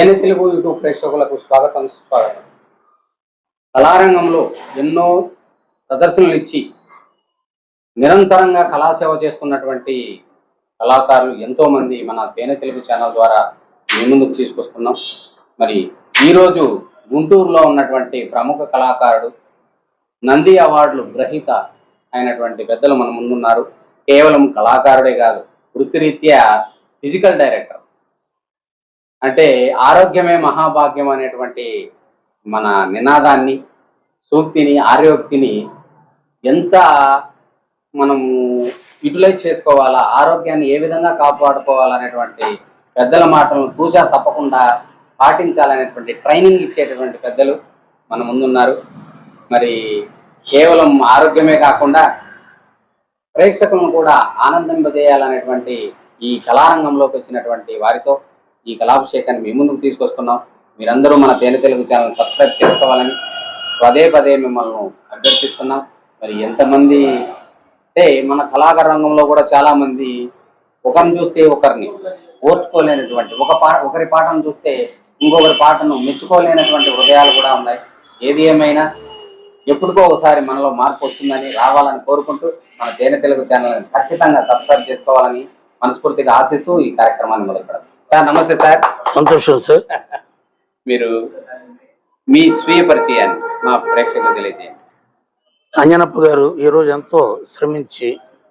తేనె తెలుగు యూట్యూబ్ ప్రేక్షకులకు స్వాగతం సుస్వాగతం. కళారంగంలో ఎన్నో ప్రదర్శనలు ఇచ్చి నిరంతరంగా కళాసేవ చేస్తున్నటువంటి కళాకారులు ఎంతో మంది మన తేనె తెలుగు ఛానల్ ద్వారా మీ ముందుకు తీసుకొస్తున్నాం. మరి ఈరోజు గుంటూరులో ఉన్నటువంటి ప్రముఖ కళాకారుడు, నంది అవార్డులు గ్రహీత అయినటువంటి పెద్దలు మన ముందున్నారు. కేవలం కళాకారుడే కాదు, వృత్తిరీత్యా ఫిజికల్ డైరెక్టర్. అంటే ఆరోగ్యమే మహాభాగ్యం అనేటువంటి మన నినాదాన్ని, సూక్తిని, ఆర్యోక్తిని ఎంత మనము యూటిలైజ్ చేసుకోవాలా, ఆరోగ్యాన్ని ఏ విధంగా కాపాడుకోవాలనేటువంటి పెద్దల మాటలను తూచా తప్పకుండా పాటించాలనేటువంటి ట్రైనింగ్ ఇచ్చేటటువంటి పెద్దలు మన ముందున్నారు. మరి కేవలం ఆరోగ్యమే కాకుండా ప్రేక్షకులను కూడా ఆనందింపజేయాలనేటువంటి ఈ కళారంగంలోకి వచ్చినటువంటి వారితో ఈ కళాభిషేకాన్ని మీ ముందుకు తీసుకొస్తున్నాం. మీరందరూ మన తేనె తెలుగు ఛానల్ సబ్స్క్రైబ్ చేసుకోవాలని పదే పదే మిమ్మల్ని అభ్యర్థిస్తున్నాం. మరి ఎంతమంది అంటే మన కళాకార రంగంలో కూడా చాలామంది ఒకరిని చూస్తే ఒకరిని ఓర్చుకోలేనటువంటి, ఒకరి పాటను చూస్తే ఇంకొకరి పాటను మెచ్చుకోలేనటువంటి హృదయాలు కూడా ఉన్నాయి. ఏది ఏమైనా ఎప్పటికో ఒకసారి మనలో మార్పు వస్తుందని, రావాలని కోరుకుంటూ మన తేనె తెలుగు ఛానల్ ఖచ్చితంగా సబ్స్క్రైబ్ చేసుకోవాలని మనస్ఫూర్తిగా ఆశిస్తూ ఈ కార్యక్రమాన్ని మొదలుపెడతాం. సార్ నమస్తే సార్. సంతోషం సార్. మీరు మీ స్వీయ పరిచయాన్ని మా ప్రేక్షకులకు తెలియజేయండి. అంజనప్ప గారు ఈరోజు ఎంతో శ్రమించి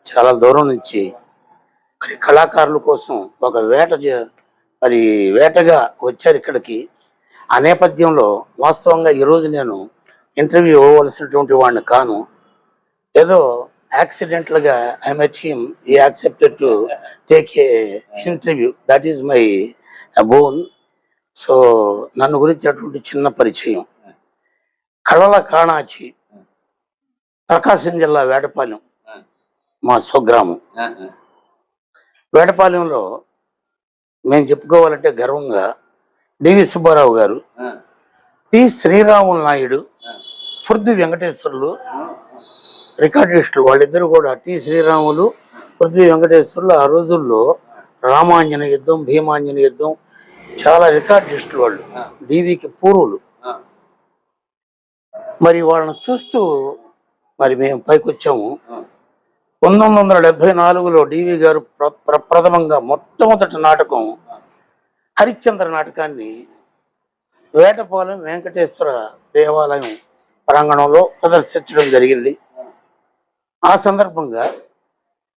చాలా దూరం నుంచి మరి కళాకారుల కోసం ఒక వేటగా వచ్చారు ఇక్కడికి. ఆ నేపథ్యంలో వాస్తవంగా ఈరోజు నేను ఇంటర్వ్యూ ఇవ్వవలసినటువంటి వాడిని కాను. ఏదో యాక్సిడెంటల్గా I met him, he accepted to take a interview. That is my boon. So నన్ను గురించినటువంటి చిన్న పరిచయం. కళల కాణాచి, ప్రకాశం జిల్లా వేటపాలెం మా స్వగ్రామం. వేటపాలెంలో మేము చెప్పుకోవాలంటే గర్వంగా డివి సుబ్బారావు గారు, టి శ్రీరాములు నాయుడు, పృథ్వీ వెంకటేశ్వర్లు రికార్డిస్టులు. వాళ్ళిద్దరు కూడా టి శ్రీరాములు, పృథ్వీ వెంకటేశ్వర్లు ఆ రోజుల్లో రామాంజన యుద్ధం, భీమాంజన యుద్ధం చాలా రికార్డిస్టులు వాళ్ళు, డివికి పూర్వులు. మరి వాళ్ళని చూస్తూ మరి మేము పైకి వచ్చాము. 1974లో డివి గారు ప్రథమంగా మొట్టమొదటి నాటకం హరిశ్చంద్ర నాటకాన్ని వేటపాలెం వెంకటేశ్వర దేవాలయం ప్రాంగణంలో ప్రదర్శించడం జరిగింది. ఆ సందర్భంగా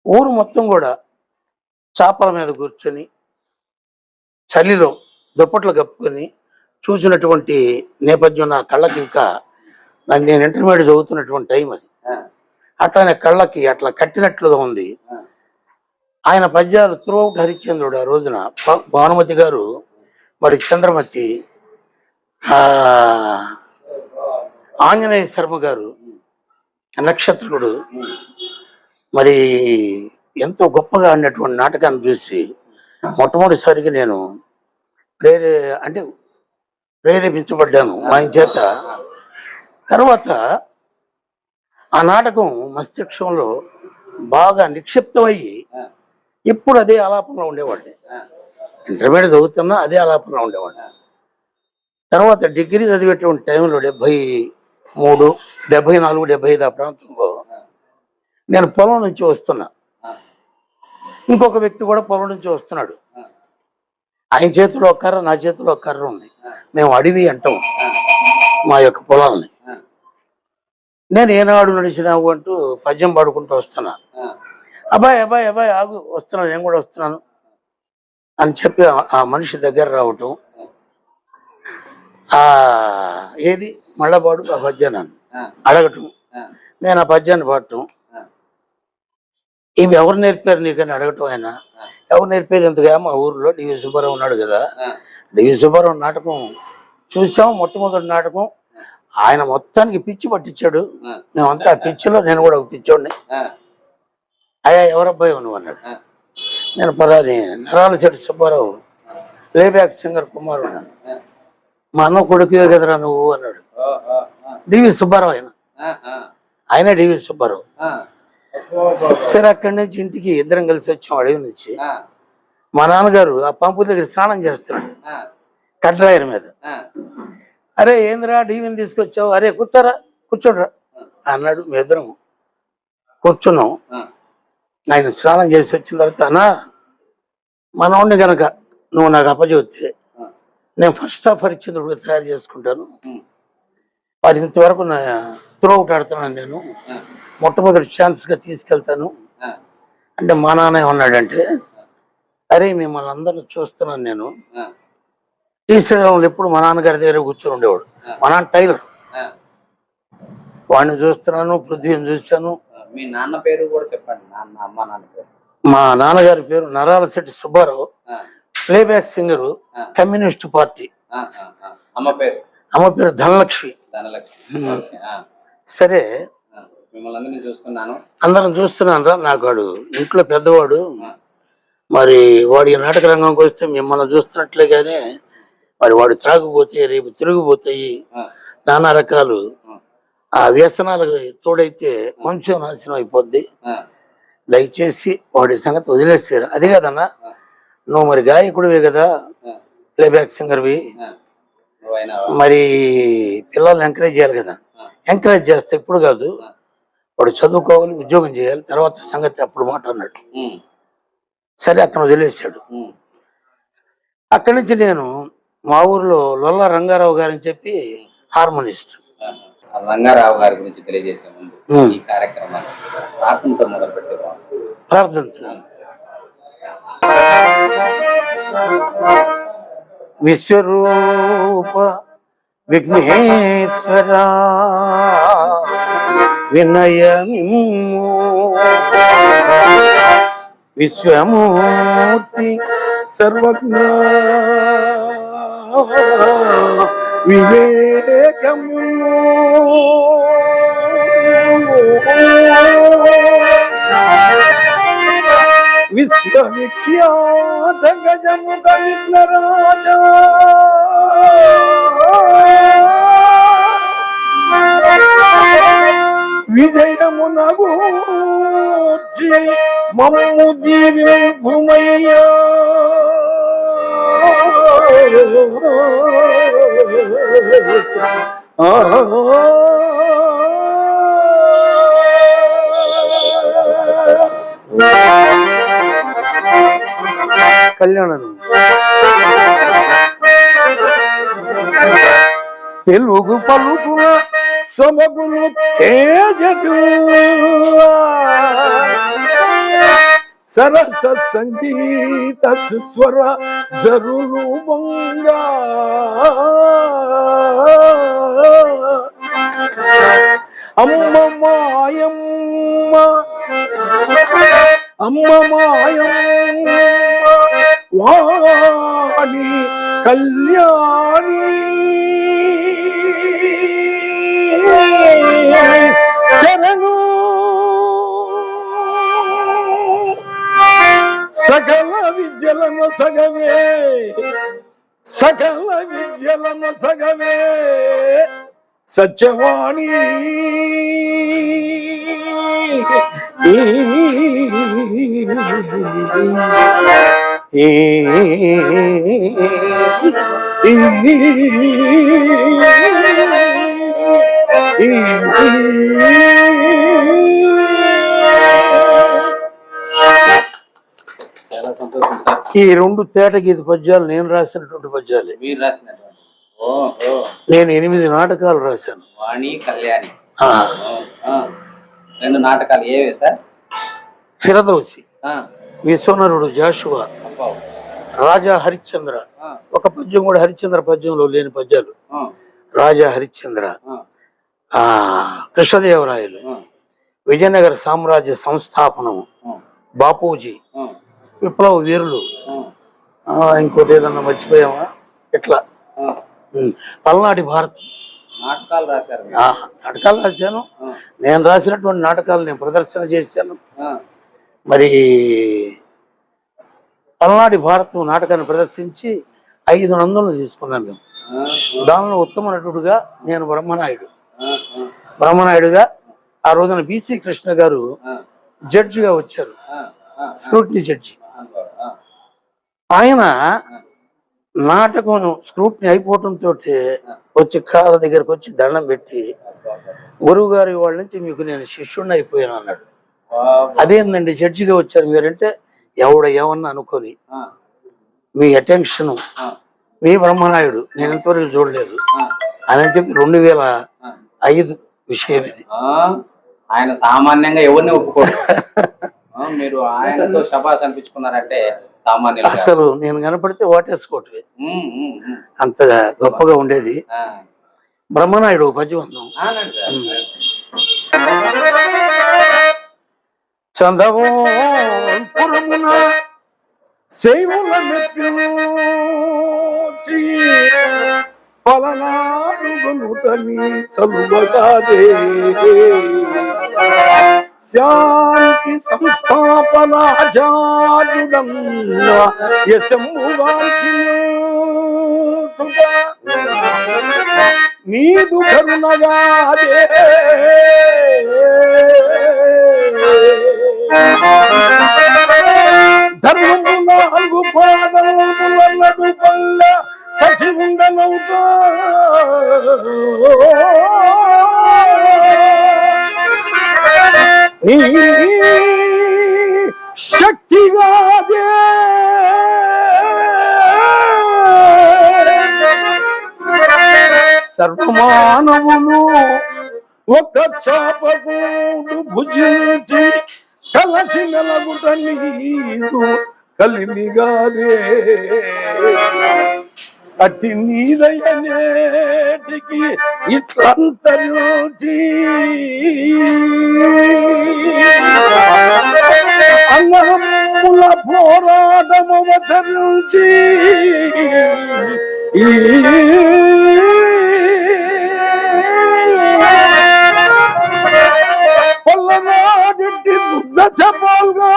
ఊరు మొత్తం కూడా చాపల మీద కూర్చొని చలిలో దుప్పట్లు కప్పుకొని చూసినటువంటి నేపథ్యం నా కళ్ళకి, ఇంకా నేను ఇంటర్మీడియట్ చదువుతున్నటువంటి టైం అది. అట్లానే కళ్ళకి అట్లా కట్టినట్లుగా ఉంది. ఆయన పద్యాలు త్రూఅవుట్ హరిశ్చంద్రుడు. ఆ రోజున భానుమతి గారు, మరి చంద్రమతి, ఆంజనేయ శర్మ గారు నక్షత్రుడు మరి ఎంతో గొప్పగా ఆడినటువంటి నాటకాన్ని చూసి మొట్టమొదటిసారిగా నేను ప్రేరేపించబడ్డాను ఆయన చేత. తర్వాత ఆ నాటకం మస్తిష్కంలో బాగా నిక్షిప్తమయ్యి ఇప్పుడు అదే ఆలాపనలో ఉండేవాడిని. ఇంటర్మీడియట్ చదువుతున్నా అదే ఆలాపనలో ఉండేవాడిని. తర్వాత డిగ్రీ చదివేటువంటి టైంలో 73, 74, 75 ఆ ప్రాంతంలో నేను పొలం నుంచి వస్తున్నా. ఇంకొక వ్యక్తి కూడా పొలం నుంచి వస్తున్నాడు. ఆయన చేతిలో ఒక కర్ర, నా చేతిలో ఒక కర్ర ఉంది. మేము అడవి అంటాం మా యొక్క పొలాలని. నేను ఏనాడు నడిచినావు అంటూ పద్యం పాడుకుంటూ వస్తున్నా. అబ్బాయి అబ్బాయి అబ్బాయి ఆగు, వస్తున్నాను, నేను కూడా వస్తున్నాను అని చెప్పి ఆ మనిషి దగ్గర రావటం, ఏది మళ్ళా పాడు ఆ పద్యాన్ని అడగటం, నేను ఆ పద్యాన్ని పాడటం. ఇవి ఎవరు నేర్పారు నీకని అడగటం. ఆయన ఎవరు నేర్పేది ఎంతగా, మా ఊర్లో డివి సుబ్బారావు ఉన్నాడు కదా, డివి సుబ్బారావు నాటకం చూసాం, మొట్టమొదటి నాటకం. ఆయన మొత్తానికి పిచ్చి పట్టించాడు. మేమంతా ఆ పిచ్చిలో నేను కూడా ఒక పిచ్చోడిని. అయ్యా ఎవరబ్బాయి నువ్వు అన్నాడు. నేను పరాని నరాల శెట్టి సుబ్బారావు, ప్లేబ్యాక్ సింగర్ కుమారుడు. మా అన్న కొడుకువే కదరా నువ్వు అన్నాడు. డివి సుబ్బారావు ఆయన డివి సుబ్బారావు. సరే అక్కడి నుంచి ఇంటికి ఇద్దరం కలిసి వచ్చాం అడవి నుంచి. మా నాన్నగారు ఆ పంపు దగ్గర స్నానం చేస్తున్నాడు. కడ్రాయర్ మీద. ఆ, అరే ఏంద్రా డీవీని తీసుకొచ్చావు, అరే కూర్చోరా కూర్చోడ్రా అన్నాడు. మీ ఇద్దరం కూర్చున్నాం. ఆ, ఆయన స్నానం చేసి వచ్చిన తర్వాత అన్నా మనోడిని కనుక నువ్వు నాకు అప్పచెబితే ఆ, నేను ఫస్ట్ హాఫ్ హరిశ్చంద్రుడిగా తయారు చేసుకుంటాను. ఉమ్, వాడు ఇంతవరకు నా త్రూఅవుట్ ఆడుతున్నాను, నేను ఆ, మొట్టమొదటి ఛాన్స్గా తీసుకెళ్తాను ఆ, అంటే మా నాన్న ఏమన్నాడంటే, అరే మిమ్మల్ని అందరిని చూస్తున్నాను నేను. ఆ, శ్రీశ్రీరాములు ఎప్పుడు మా నాన్నగారి దగ్గర కూర్చొని ఉండేవాడు. మా నాన్న టైలర్, ఆ. వాడిని చూస్తున్నాను, పృథ్వీని చూశాను. మీ నాన్న పేరు కూడా చెప్పండి, అమ్మ నాన్న పేరు. మా నాన్నగారి పేరు నరాలశెట్టి సుబ్బారావు, ఆ, ప్లేబ్యాక్ సింగరు, ఆ. Communist party. ఆ, ఆ, ఆ. అమ్మ పేరు అమ్మ పేరు ధనలక్ష్మి. ధనలక్ష్మి. ఓకే, ఆ, సరే ఆ. మిమ్మల్ని అందరినీ చూస్తున్నాను. అందరం చూస్తున్నాను రా, నాకు వాడు ఇంట్లో పెద్దవాడు. ఆ, మరి వాడు ఈ నాటక రంగంకి వస్తే మిమ్మల్ని చూస్తున్నట్లుగానే మరి వాడు త్రాగుపోతే రేపు తిరిగిపోతాయి, ఆ, నానా రకాలు ఆ, ఆ వ్యసనాలకు తోడైతే కొంచెం నాశనం అయిపోద్ది. ఆ, దయచేసి వాడి సంగతి వదిలేసారు. అది కాదన్నా, ఆ, నువ్వు మరి గాయకుడివే కదా, ఆ, ప్లేబ్యాక్ సింగర్వి, ఆ. నువ్వైనా మరి పిల్లల్ని ఎంకరేజ్ చేయాలి కదా. ఎంకరేజ్ చేస్తే ఇప్పుడు కాదు, వాడు చదువుకోవాలి, ఉద్యోగం చేయాలి, తర్వాత సంగతి అప్పుడు మాట అన్నాడు. సరే అతను వదిలేసాడు. అక్కడి నుంచి నేను మా ఊర్లో లొల్ల రంగారావు గారని చెప్పి హార్మోనిస్ట్. రంగారావు గారి గురించి తెలియజేసే ముందు ఈ కార్యక్రమాన్ని ప్రార్థనతో మొదలు పెట్టేవాళ్ళం. ప్రార్థన. విశ్వరూప విఘ్నేశ్వర వినయమిమ్ము, విశ్వమూర్తి సర్వజ్ఞ వివేకము, విశ్వవిఖ్యాత గజముఖ విఘ్నరాజ విజయమునగూర్చి మమ్ము దీవింపుమయ్యా. కళ్యాణం. తెలుగు పలుకుల సొమగులు తేజలు, సరస సంగీత సుస్వర జరులు వంగా, అమ్మ మాయమ్మ అమ్మ మాయమ్మ వాణి కళ్యాణి, శరణు సకల విద్యలను సగవే, సకల విద్యలను సగవే సత్యవాణి. చాలా సంతోషం సార్. ఈ రెండు తేట గీత పద్యాలు నేను రాసినటువంటి పద్యాలే. మీరు రాసినటువంటి ఓహో, నేను 8 నాటకాలు రాశాను. వాణి కళ్యాణి. రెండు నాటకాలు ఏవే సార్? ఫిరదౌసి, విశ్వనరుడు జాషువా, రాజా హరిశ్చంద్ర. ఒక పద్యం కూడా హరిశ్చంద్ర పద్యంలో లేని పద్యాలు. రాజా హరిశ్చంద్ర, కృష్ణదేవరాయలు, విజయనగర సామ్రాజ్య సంస్థాపనము, బాపూజీ, విప్లవ వీరులు, ఇంకోటి ఏదన్నా మర్చిపోయామా, ఇట్లా పల్నాటి భారతం నాటకాలు రాశారు. నాటకాలు రాశాను. నేను రాసినటువంటి నాటకాలు నేను ప్రదర్శన చేశాను. మరి పల్నాటి భారతం నాటకాన్ని ప్రదర్శించి 5 నందులను తీసుకున్నాను మేము. దానిలో ఉత్తమ నటుడుగా నేను బ్రహ్మనాయుడుగా ఆ రోజున బిసి కృష్ణ గారు జడ్జిగా వచ్చారు, స్క్రూటినీ జడ్జి. ఆయన నాటకం స్క్రూట్ని అయిపోవటంతో వచ్చి కాళ్ళ దగ్గరకు వచ్చి దండం పెట్టి గురువు గారి వాళ్ళ నుంచి మీకు నేను శిష్యుడిని అయిపోయాను అన్నాడు. అదేందండి జడ్జిగా వచ్చారు మీరంటే ఎవడ ఏమన్నా అనుకొని మీ అటెన్షన్ మీ బ్రహ్మనాయుడు నేను ఇంతవరకు చూడలేదు అని చెప్పి 2005 విషయం ఇది. ఆయన సామాన్యంగా ఎవరిని ఒప్పుకోడు. మీరు ఆయనతో శబాష్ అనిపించుకున్నారంటే సామాన్యులు కాదు. అసలు నేను కనపడితే ఓటేసుకోవటమే అంత గొప్పగా ఉండేది. బ్రహ్మనాయుడు పద్యం అందం. చందవోపురమున శైవుల మెప్పించి పలనాడుగునుటని చలువగాదే శాంతి సంస్థాపన జాడుడన్న యశంబుగాంచినుతుగా నీదు కరుణగాదే ధర్మము 4 పాదములన్నడు పల్ల సచివుండనౌట నీ శక్తిగాదే సర్వమానవులు ఒక చాపకూడు భుజించి కలసి మెలగుట నీదు కలిమిగాదే అట్టి నీదయనేటికి ఇట్లంతరించి అన్నముల పోరాటమవతరించి పొల్లనాడి దుర్దశ పాల్గా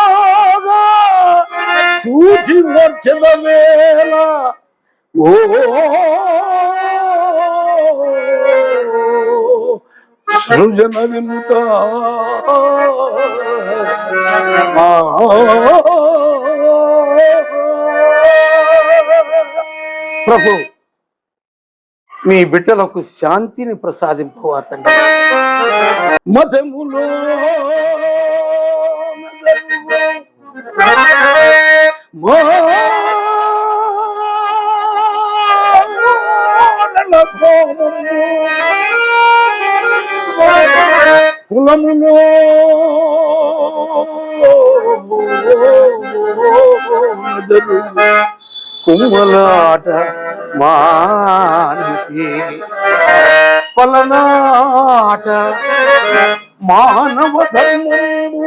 చూచి మర్చదవేళ ఓ సృజన వినుత ప్రభు మీ బిడ్డలకు శాంతిని ప్రసాదింపవా తండ్రి. మతములో కులములో కుమ్మలాట మానికి పలనాట మానవ ధర్మము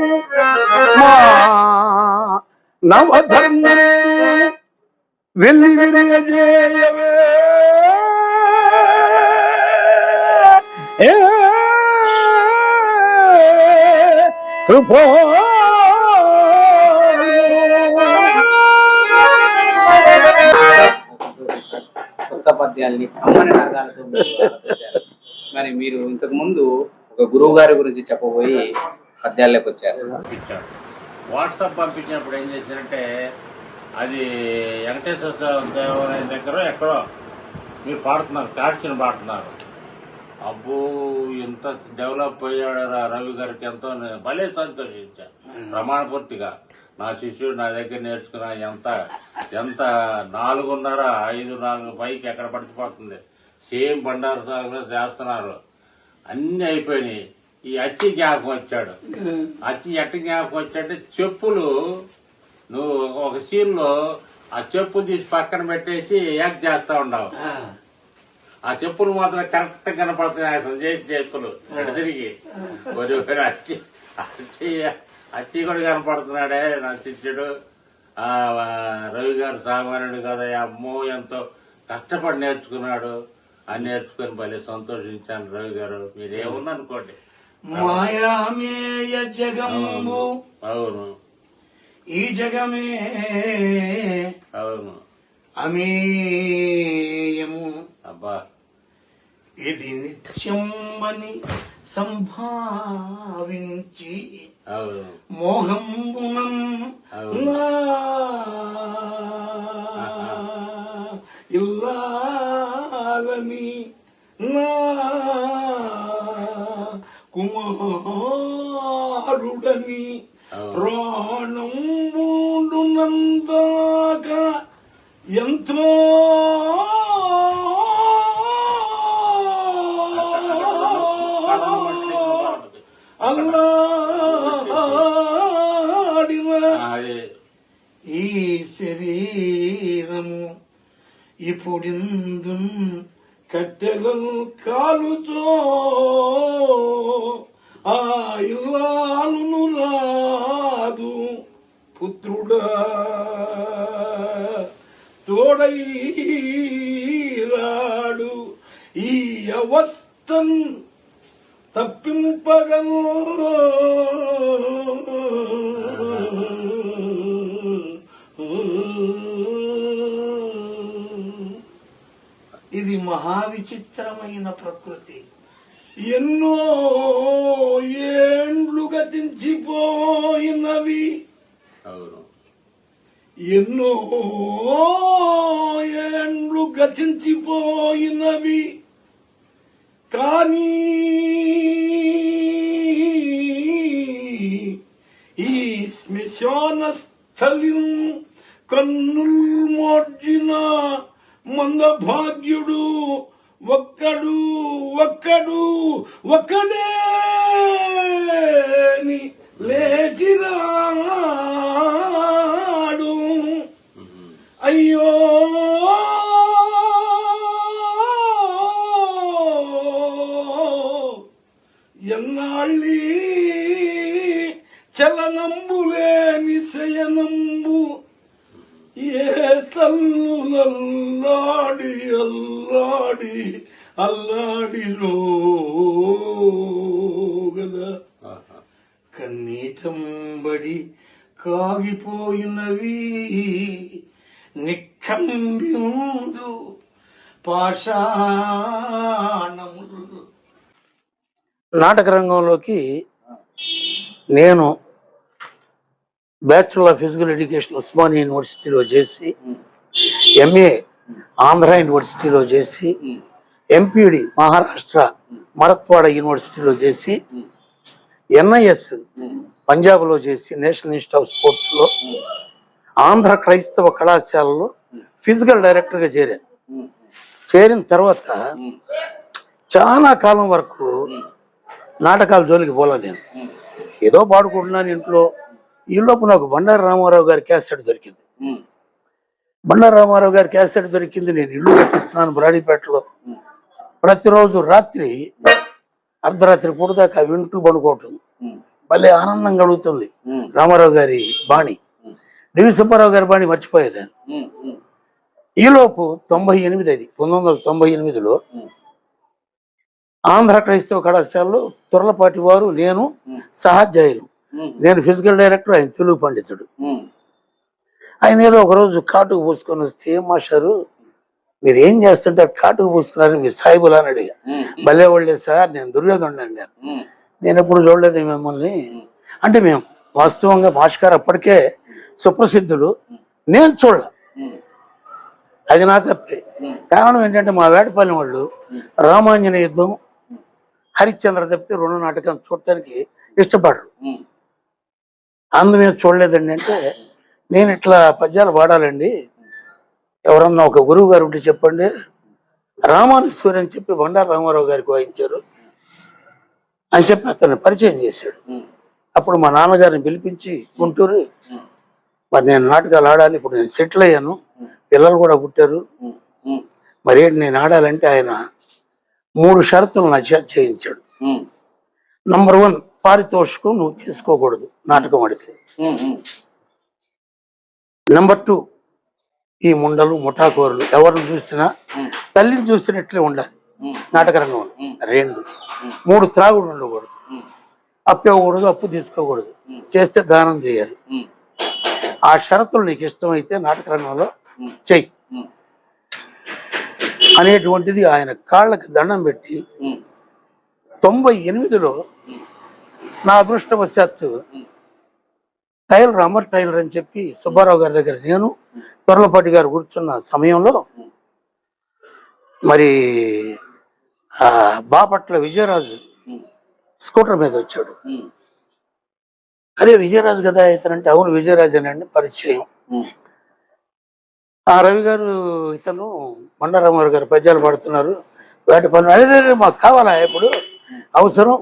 మానవ ధర్మము వెళ్ళి విరియజేయవే కృపా కొత్త పద్యాల్ని అమ్మని అర్థాలతో ఆలోచించారు. మరి మీరు ఇంతకు ముందు ఒక గురువు గారి గురించి చెప్పబోయి పద్యాల్లోకి వచ్చారు. వాట్సాప్ పంపించినప్పుడు ఏం చేశారంటే అది వెంకటేశ్వర దేవాలయం దగ్గర ఎక్కడో మీరు పాడుతున్నారు, కార్చిన పాడుతున్నారు. అబ్బో ఎంత డెవలప్ అయ్యాడు రవి గారికి, ఎంతో భలే సంతోషించాను ప్రమాణపూర్తిగా. నా శిష్యుడు నా దగ్గర నేర్చుకున్నా ఎంత 4.5, 5 పైకి ఎక్కడ పడిచిపోతుంది. సేమ్ బండారు సాగులో చేస్తున్నారు, అన్ని అయిపోయినాయి. ఈ అచ్చి జ్ఞాపకం వచ్చాడు. అచ్చి ఎట్ట జ్ఞాపకం వచ్చాడంటే చెప్పులు నువ్వు ఒక సీన్ లో ఆ చెప్పు తీసి పక్కన పెట్టేసి యాక్ట్ చేస్తా ఉండవు. ఆ చెప్పులు మాత్రం కరెక్ట్ కనపడుతున్నాయి. అతను చేసి చెప్పులు తిరిగి అచ్చి కూడా కనపడుతున్నాడే నా శిష్యుడు. రవి గారు సామాన్యుడు కదా, అమ్మో ఎంతో కష్టపడి నేర్చుకున్నాడు. అని నేర్చుకుని భలే సంతోషించాను. రవి గారు మీరేముందనుకోండి. మాయామేయ జగము, అవును ఈ జగమే అవును అమేయము, అబ్బా ఇది నిత్యమని సంభావించి అవును మోహంబునం కుమారుడని అవును. ప్రాణం ఉండునందాక ఎంతో అల్లాడిన అదే ఈ శరీరము ఇప్పుడిందు కట్టెలను కాలుతో ఆ ఇల్లాలును రాదు పుత్రుడా తోడై రాడు ఈ అవస్థన్ తప్పింపగను ఇది మహావిచిత్రమైన ప్రకృతి. ఎన్నో ఏండ్లు గతించిపోయినవి, అవును. ఎన్నో ఏండ్లు గతించిపోయినవి, కానీ ఈ శ్మశాన స్థలిం కన్నుల్ మోడ్జిన మందభాగ్యుడు ఒక్కడే లేచిరాడు. అయ్యో ఎన్నాళ్ళీ చలనంబులేని శయనంబు ఏ తల్లులల్లాడి అల్లాడిరో గదా కన్నీటంబడి కాగిపోయినవి నిఖంబిందు పాషాణములు. నాటక రంగంలోకి నేను bachelor of physical education Osmania యూనివర్సిటీలో చేసి, ఎంఏ ఆంధ్ర యూనివర్సిటీలో చేసి, ఎంపీడి మహారాష్ట్ర మరత్వాడ యూనివర్సిటీలో చేసి, ఎన్ఐఎస్ పంజాబ్లో చేసి, నేషనల్ ఇన్స్టిట్యూట్ ఆఫ్ స్పోర్ట్స్లో, ఆంధ్ర క్రైస్తవ కళాశాలలో ఫిజికల్ డైరెక్టర్గా చేరిన తర్వాత చాలా కాలం వరకు నాటకాల జోలికి పోలే. నేను ఏదో పాడుకుంటున్నాను ఇంట్లో. ఈలోపు నాకు బండారు రామారావు గారి క్యాసెట్ దొరికింది. బండారు రామారావు గారి క్యాసెట్ దొరికింది. నేను ఇల్లు కట్టిస్తున్నాను బ్రాడీపేటలో. ప్రతిరోజు రాత్రి అర్ధరాత్రి పూటదాకా వింటూ పడుకోవటం భలే ఆనందం కలుగుతుంది. రామారావు గారి బాణి, డివి సుబ్బారావు గారి బాణి మర్చిపోయాను నేను. ఈలోపు 1998లో ఆంధ్ర క్రైస్తవ కళాశాలలో తుర్లపాటి వారు, నేను సహాధ్యాయులు. నేను ఫిజికల్ డైరెక్టర్, ఆయన తెలుగు పండితుడు. ఆయన ఏదో ఒకరోజు కాటుకు పూసుకొని వస్తే, ఏం మాస్టారు మీరు ఏం చేస్తుంటారు, కాటుకు పూసుకున్నారని మీరు సాయిబులా అని అడిగా. భలే వాళ్ళే సార్, నేను దుర్యోధనుడు. నేను ఎప్పుడు చూడలేదు మిమ్మల్ని అంటే. మేము వాస్తవంగా మాస్టర్ అప్పటికే సుప్రసిద్ధులు, నేను చూడలే. అది నా తప్పే. కారణం ఏంటంటే మా వేటపల్లి వాళ్ళు రామాంజనేయ యుద్ధం, హరిశ్చంద్ర తప్పితే రెండు నాటకం చూడటానికి ఇష్టపడరు. అందుమే చూడలేదండి. అంటే నేను ఇట్లా పద్యాలు పాడాలండి, ఎవరన్నా ఒక గురువు గారు ఉంటే చెప్పండి. రామానుస్వరి అని చెప్పి బండారు రామారావు గారికి వాయించారు అని చెప్పి అతన్ని పరిచయం చేశాడు. అప్పుడు మా నాన్నగారిని పిలిపించి, గుంటూరు మరి నేను నాటకాలు ఆడాలి, ఇప్పుడు నేను సెటిల్ అయ్యాను, పిల్లలు కూడా పుట్టారు, మరి నేను ఆడాలంటే ఆయన 3 షరతులు నా చేత చేయించాడు. నంబర్ 1, పారితోషికం నువ్వు తీసుకోకూడదు నాటకం ఆడితే. నంబర్ 2, ఈ ముండలు ముఠాకోరులు ఎవరిని చూసినా తల్లిని చూసినట్లే ఉండాలి నాటక రంగంలో. 2, 3 త్రాగుడు ఉండకూడదు, అప్పు ఇవ్వకూడదు, అప్పు తీసుకోకూడదు, చేస్తే దానం చేయాలి. ఆ షరతులు నీకు ఇష్టమైతే నాటక రంగంలో చెయ్యి అనేటువంటిది ఆయన కాళ్ళకి దండం పెట్టి 98లో నా అదృష్టవశాత్తు టైలర్, అమర్ టైలర్ అని చెప్పి సుబ్బారావు గారి దగ్గర నేను, త్వరలపాటి గారు కూర్చున్న సమయంలో మరి బాపట్ల విజయరాజు స్కూటర్ మీద వచ్చాడు. అరే విజయరాజు కదా ఇతనంటే, అవును విజయరాజు అని పరిచయం. ఆ రవి గారు ఇతను మండారామారావు గారు పద్యాలు పాడుతున్నారు, వేట పనులు, అదే మాకు కావాలా ఇప్పుడు అవసరం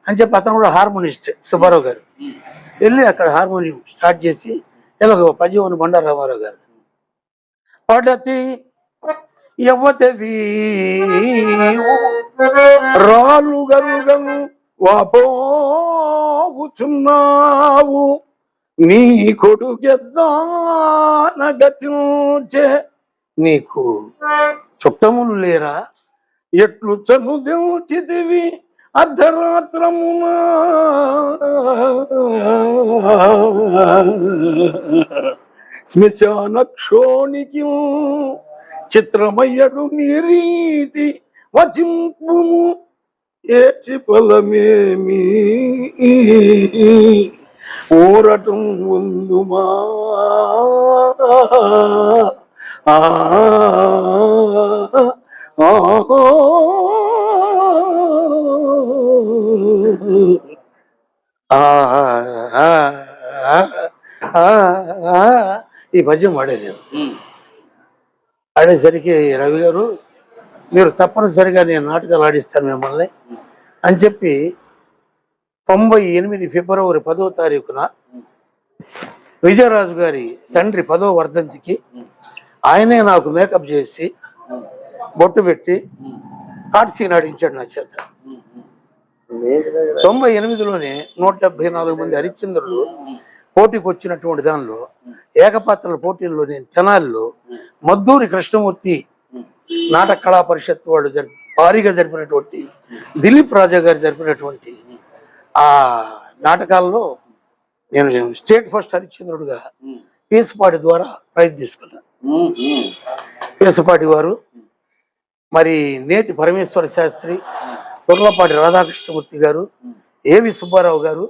అని చెప్పి అతను కూడా హార్మోనిస్ట్ సుబ్బారావు గారు వెళ్ళి అక్కడ హార్మోనియం స్టార్ట్ చేసి ఇలాగ పద్యం అని మండారామారావు గారు పడతి యవ్వతవి రాళ్ళు గరుగను వాపోగుచున్నావు నీ కొడుకెద్దానగతించే నీకు చుట్టములు లేరా ఎట్లు చనుదించితివి అర్ధరాత్రమున శ్మశాన క్షోణికి చిత్రమయ్యడు నీ రీతి వచింపు ఏటి ఫలమేమి ఊరటం ఉందుమా ఈ పద్యం వాడే నేను. ఆడేసరికి రవి గారు మీరు తప్పనిసరిగా నేను నాటకాలు ఆడిస్తాను మిమ్మల్ని అని చెప్పి 98 ఫిబ్రవరి 10వ తారీఖున విజయరాజు గారి తండ్రి 10వ వర్ధంతికి ఆయనే నాకు మేకప్ చేసి బొట్టు పెట్టి కాట్ సీన్ ఆడించాడు నా చేత. 98లోనే 174 మంది హరిశ్చంద్రులు పోటీకి వచ్చినటువంటి దానిలో ఏకపాత్రల పోటీల్లో నేను తెనాలిలో మద్దూరి కృష్ణమూర్తి నాటక కళా పరిషత్ వాళ్ళు భారీగా జరిపినటువంటి దిలీప్ రాజా గారు జరిపినటువంటి ఆ నాటకాల్లో నేను స్టేట్ ఫస్ట్ హరిశ్చంద్రుడుగా పీసపాటి ద్వారా ప్రైజ్ తీసుకున్నాను. పీసపాటి వారు, మరి నేతి పరమేశ్వర శాస్త్రి, తుర్లపాటి రాధాకృష్ణమూర్తి గారు, ఏవి సుబ్బారావు గారు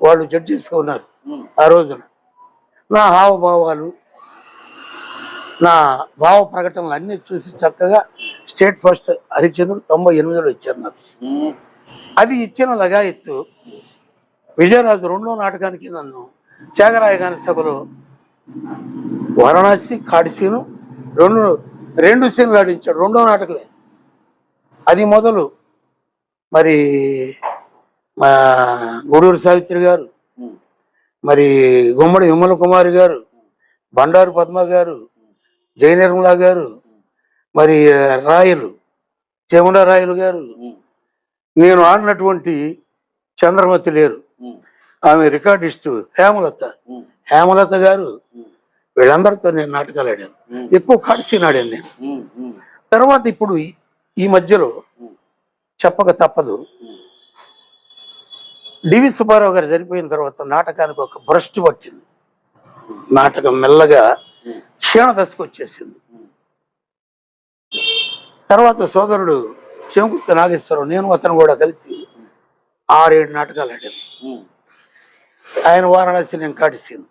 వాళ్ళు జడ్జెస్గా ఉన్నారు. ఆ రోజున నా హావభావాలు, నా భావ ప్రకటనలు అన్నీ చూసి చక్కగా స్టేట్ ఫస్ట్ హరిశ్చంద్రుడు 98లో ఇచ్చారు నాకు. అది ఇచ్చిన లగాయత్తు విజయరాజు 2వ నాటకానికి నన్ను త్యాగరాయ గాని సభలో వారణాసి కాడిసీను రెండు సీన్లు ఆడించాడు. 2వ నాటకమే అది. మొదలు మరి మా గూడూరు సావిత్రి గారు, మరి గుమ్మడి విమల కుమారి గారు, బండారు పద్మ గారు, జయనిర్మల గారు, మరి రాయలు చెముడ రాయలు గారు, నేను ఆడినటువంటి చంద్రమతి లేరు, ఆమె రికార్డిస్టు హేమలత గారు, వీళ్ళందరితో నేను నాటకాలు ఆడాను. ఎక్కువ కాడిసీన్ ఆడాను నేను. తర్వాత ఇప్పుడు ఈ మధ్యలో చెప్పక తప్పదు, డివి సుబ్బారావు గారు చనిపోయిన తర్వాత నాటకానికి ఒక భ్రష్టు పట్టింది. నాటకం మెల్లగా క్షీణదశకు వచ్చేసింది. తర్వాత సోదరుడు చెంకుర్తి నాగేశ్వరరావు, నేను అతను కూడా కలిసి 6-7 నాటకాలు ఆడాను. ఆయన వారణాసి, నేను కాటిసీను.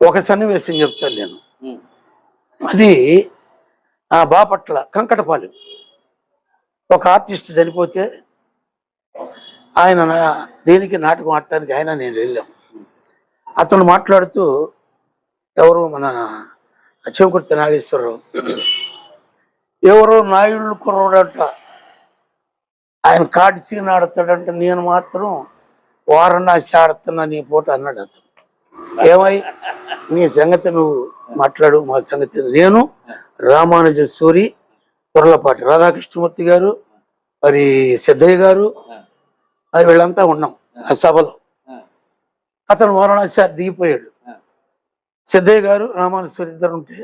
ఒక సన్నివేశం చెప్తాను నేను. అది బాపట్ల కంకటపాలెం ఒక ఆర్టిస్ట్ చనిపోతే ఆయన దీనికి నాటకం ఆడటానికి ఆయన నేను వెళ్ళాం. అతను మాట్లాడుతూ, ఎవరు మన చెంకుర్తి నాగేశ్వరరావు, ఎవరో నాయుళ్ళు కుర్రోడంట, ఆయన కాటి సీన్ ఆడతాడంట, నేను మాత్రం వారణాసి ఆడుతున్నా నీ పూట అన్నాడు. అతను ఏమై నీ సంగతి నువ్వు మాట్లాడు, మా సంగతి. నేను రామానుజ సూరి, తుర్లపాటి రాధాకృష్ణమూర్తి గారు, మరి సిద్ధయ్య గారు, వీళ్ళంతా ఉన్నాం ఆ సభలో. అతను వారణాసి దిగిపోయాడు. సిద్ధయ్య గారు, రామానుజేశ్వరి ఇద్దరు ఉంటే,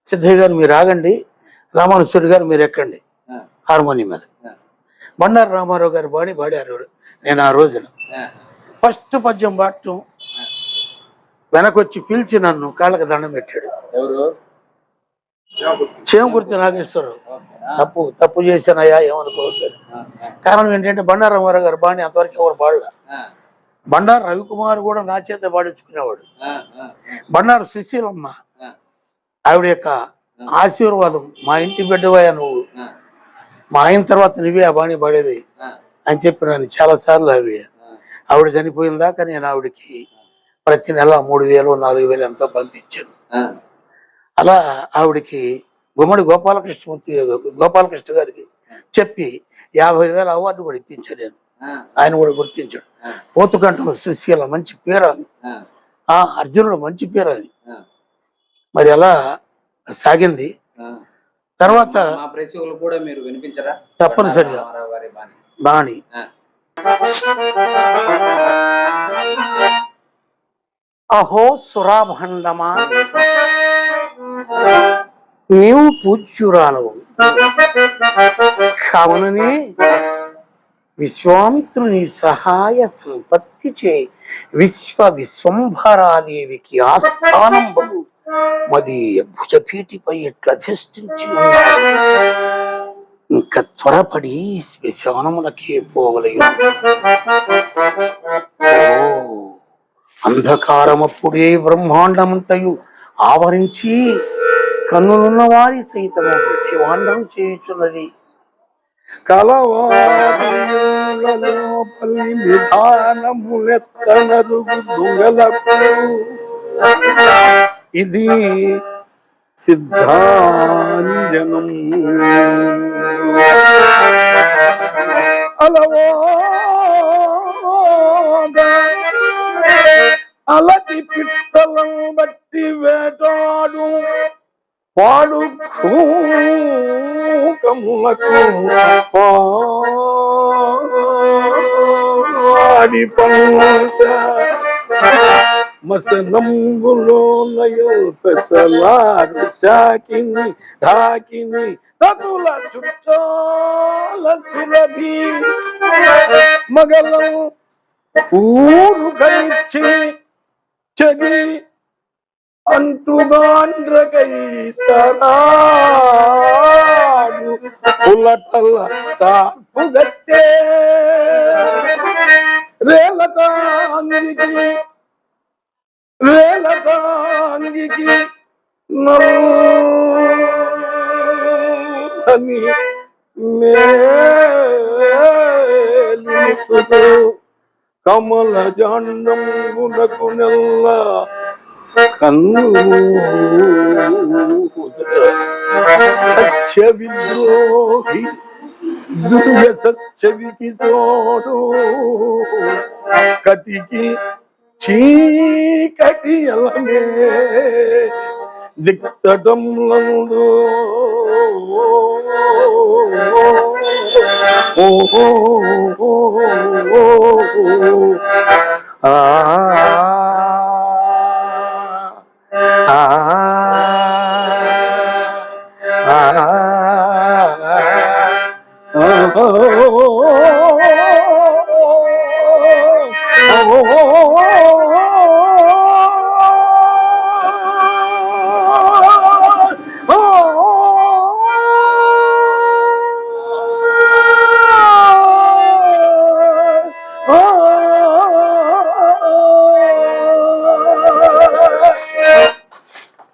సిద్ధయ్య గారు మీరు ఆగండి, రామానుజేశ్వరి గారు మీరు ఎక్కండి హార్మోనియం మీద. బండారు రామారావు గారు పాడారు. నేను ఆ రోజున ఫస్ట్ పద్యం పాడటం వెనకొచ్చి పిలిచి నన్ను కాళ్ళకి దండం పెట్టాడు. చేమకుర్తి నాగేశ్వరరావు. తప్పు చేశానయ్యా, ఏమనుకోవద్దు. కారణం ఏంటంటే బండారు రామారావు గారు బాణి అంతవరకు ఎవరు పాడలే. బండారు రవికుమార్ కూడా నా చేత పాడించుకునేవాడు. బండారు సుశీలమ్మ, ఆవిడ యొక్క ఆశీర్వాదం, మా ఇంటి బిడ్డవయ్యా నువ్వు, మా ఆయన తర్వాత నువ్వే ఆ బాణి పడేది అని చెప్పి నన్ను చాలా సార్లు ఆవిడ చనిపోయిన దాకా నేను ఆవిడకి ప్రతి నెల 3,000 4,000 ఎంతో పంపించాను. అలా ఆవిడకి గుమ్మడి గోపాలకృష్ణ గారికి చెప్పి 50,000 అవార్డు కూడా ఇప్పించాను నేను. ఆయన కూడా గుర్తించాడు. పోతుకంఠం సుశీల మంచి పేరు అని, అర్జునుడు మంచి పేరు అని. మరి అలా సాగింది. తర్వాత కూడా మీరు వినిపించరా? తప్పనిసరిగా బాణి. అహో సురాభండమా నీవు పూజ్యురాలవు కావునని విశ్వామిత్రుని సహాయ సంపత్తి చే విశ్వంభరాదేవికి ఆస్థానం బలు మదీయ భుజపీఠిపై ఇట్లా అధిష్ఠించి ఉన్నాడు. ఇంకా త్వరపడి శ్మశానములకే పోవలేదు. అంధకారమప్పుడే బ్రహ్మాండమంతయు ఆవరించి కన్నులున్న వారి సైతము దేవాండం చేయుచున్నది. కలవారిలోపలి విధానములెత్తనరుగు దుంగలకు ఇది సిద్ధాంజనం. అలటి పిట్టలం బట్టి వేటాడు వాడు కములకు పాడి పంట మసనంబులో నయో పెసలారు శాకిని ఢాకిని తతుల చుట్టాల సురభి మగలం ఊరు కలిచి చెగి అంటుగాండ్రగైతరాడు పులటల తార్పు గట్టే రేలతాంగికి నల్లని మేలుసుకు కమల జాండంబునకు నెల్ల కన్ను సత్య విద్రోహి దుర్య సత్యవికి తోడు కటికి చీకటి ఎలమే దిక్తటంలందు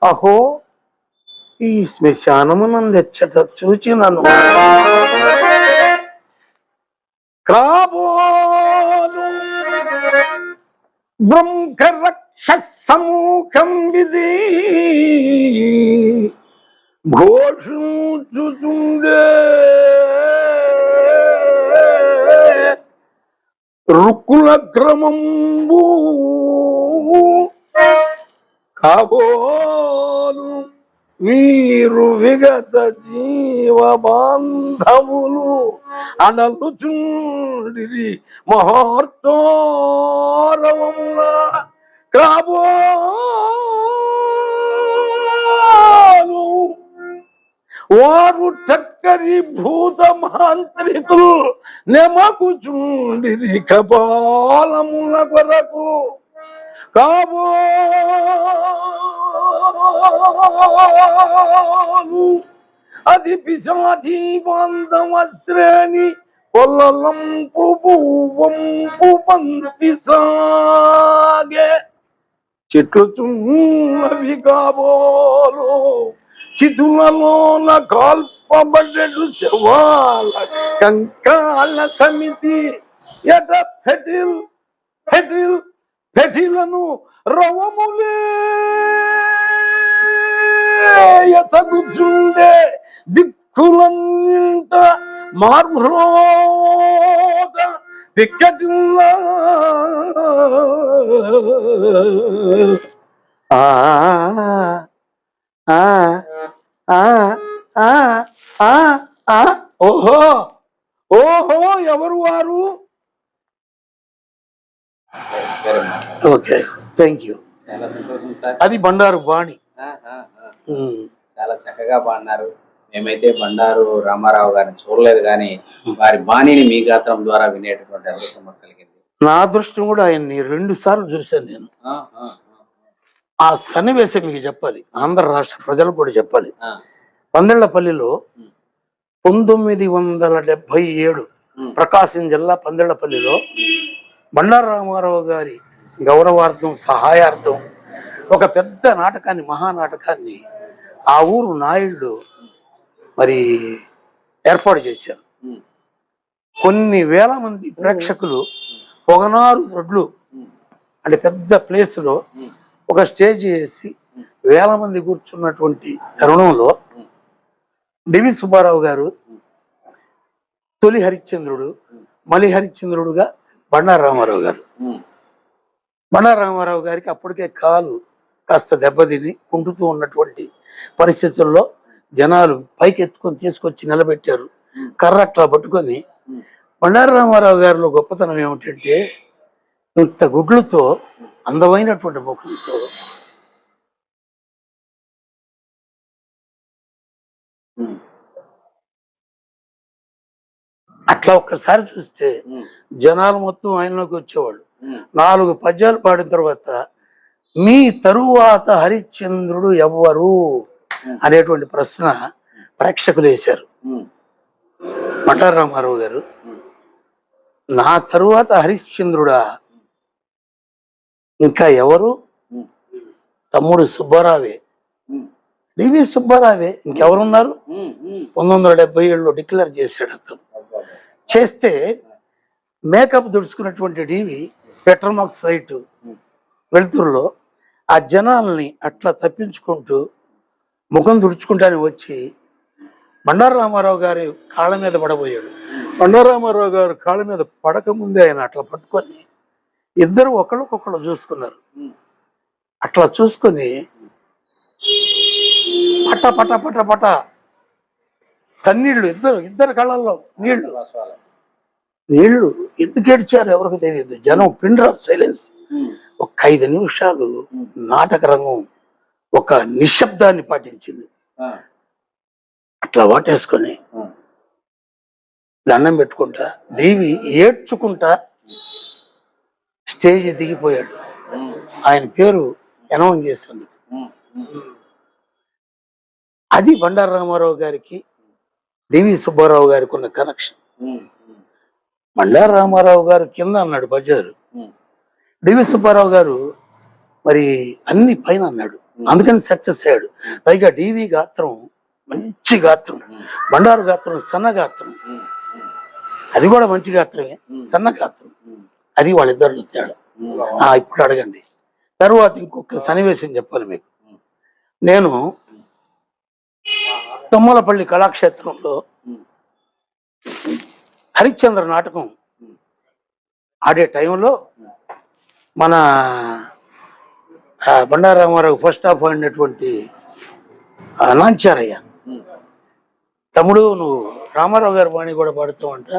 అహో ఈ శ్మశానమునందెచ్చట చూచి నన్ను క్రాబోలు బ్రహ్మరక్ష సమూహం విధి ఘోషించుతుండే రుకుల క్రమంబు కాబోలు వీరు విగత జీవ బాంధవులు అడలుచుండిరి మహోర్తోరవముల కాబోలు వారు టక్కరి భూత మాంత్రికులు నెమకుచుండిరి కపాలముల కొరకు కాబోలు అది పిశాచి బంధమ శ్రేణి పొల్లంపు పువ్వంపు పంతి సాగే చెట్లు చున్నవి కాబోలు చితులలోన కాల్పు పబడ్డెడు శవాల కంకాల సమితి ఎట ఫెటిలను రవములే ఎసగుచుండే దిక్కులంట మార్మ్రోద పిక్కటిల్లా ఆ ఆ ఆ ఆ ఆ ఆ ఓహో ఓహో ఎవరు వారు? Okay, thank you. చాలా సంతోషం సార్. అది బండారు బాణి. చాలా చక్కగా పాడినారు. మేమైతే బండారు రామారావు గారిని చూడలేదు, కానీ వారి బాణిని మీ గాత్రం ద్వారా వినేటటువంటి అదృష్టం మాకు కలిగింది. నా అదృష్టం కూడా ఆయన్ని 2 సార్లు చూశాను నేను. ఆ సన్నివేశం మీకు చెప్పాలి, ఆంధ్ర రాష్ట్ర ప్రజలకు కూడా చెప్పాలి. పందిళ్లపల్లిలో 1977 ప్రకాశం జిల్లా పందిళ్లపల్లిలో బండారు రామారావు గారి గౌరవార్థం సహాయార్థం ఒక పెద్ద నాటకాన్ని, మహానాటకాన్ని ఆ ఊరు నాయుళ్ళు మరి ఏర్పాటు చేశారు. కొన్ని వేల మంది ప్రేక్షకులు పొగనారు దొడ్లు అంటే పెద్ద ప్లేస్లో ఒక స్టేజ్ వేసి వేల మంది కూర్చున్నటువంటి తరుణంలో డివి సుబ్బారావు గారు తొలి హరిశ్చంద్రుడు, మలి హరిశ్చంద్రుడుగా బండారు రామారావు గారు. బండారు రామారావు గారికి అప్పటికే కాలు కాస్త దెబ్బతిని కుంటుతూ ఉన్నటువంటి పరిస్థితుల్లో జనాలు పైకి ఎత్తుకొని తీసుకొచ్చి నిలబెట్టారు. కర్ర అట్లా పట్టుకొని. బండారు రామారావు గారిలో గొప్పతనం ఏమిటంటే ఇంత గుడ్లతో అందమైనటువంటి ముఖంతో అట్లా ఒక్కసారి చూస్తే జనాలు మొత్తం ఆయనలోకి వచ్చేవాళ్ళు. 4 పద్యాలు పాడిన తర్వాత మీ తరువాత హరిశ్చంద్రుడు ఎవ్వరు అనేటువంటి ప్రశ్న ప్రేక్షకులు వేశారు. బండారు రామారావు గారు నా తరువాత హరిశ్చంద్రుడా, ఇంకా ఎవరు? తమ్ముడు సుబ్బారావే, డివి సుబ్బారావే, ఇంకెవరున్నారు? 1977లో డిక్లేర్ చేశాడు అతను. చేస్తే మేకప్ దుడుచుకున్నటువంటి డివి పెట్రోమాక్స్ లైట్ వెలుతురులో ఆ జనాల్ని అట్లా తప్పించుకుంటూ ముఖం తుడుచుకుంటానే వచ్చి బండారు రామారావు గారి కాళ్ళ మీద పడబోయాడు. బండారు రామారావు గారు కాళ్ళ మీద పడకముందే ఆయన అట్లా పట్టుకొని ఇద్దరు ఒకళ్ళకొకళ్ళు చూసుకున్నారు. అట్లా చూసుకొని పట పట పట పట కన్నీళ్లు, ఇద్దరు కళ్ళల్లో నీళ్లు ఎందుకు ఏడ్చారు ఎవరికి తెలియదు. జనం పిన్ డ్రాప్ సైలెన్స్. ఒక 5 నిమిషాలు నాటక రంగం ఒక నిశ్శబ్దాన్ని పాటించింది. అట్లా వాటేసుకొని దండం పెట్టుకుంటా దేవి ఏడ్చుకుంటా స్టేజ్ దిగిపోయాడు. ఆయన పేరు అనౌన్స్ చేస్తుంది. అది బండారు రామారావు గారికి డివి సుబ్బారావు గారికి ఉన్న కనెక్షన్. బండారు రామారావు గారు కింద అన్నాడు పద్యాలు, డివి సుబ్బారావు గారు మరి అన్ని పైన అన్నాడు. అందుకని సక్సెస్ అయ్యాడు. పైగా డివి గాత్రం మంచి గాత్రం, బండారు గాత్రం సన్న గాత్రం, అది కూడా మంచి గాత్రమే, సన్న గాత్రం. అది వాళ్ళిద్దరిలో తేడా. ఇప్పుడు అడగండి. తరువాత ఇంకొక సన్నివేశం చెప్పాలి మీకు. నేను తమ్మలపల్లి కళాక్షేత్రంలో హరిశ్చంద్ర నాటకం ఆడే టైంలో మన బండారు రామారావు ఫస్ట్ హాఫ్ ఆడినటువంటి నాంచారయ్య, తమ్ముడు నువ్వు రామారావు గారి బాణి కూడా పాడుతావంట,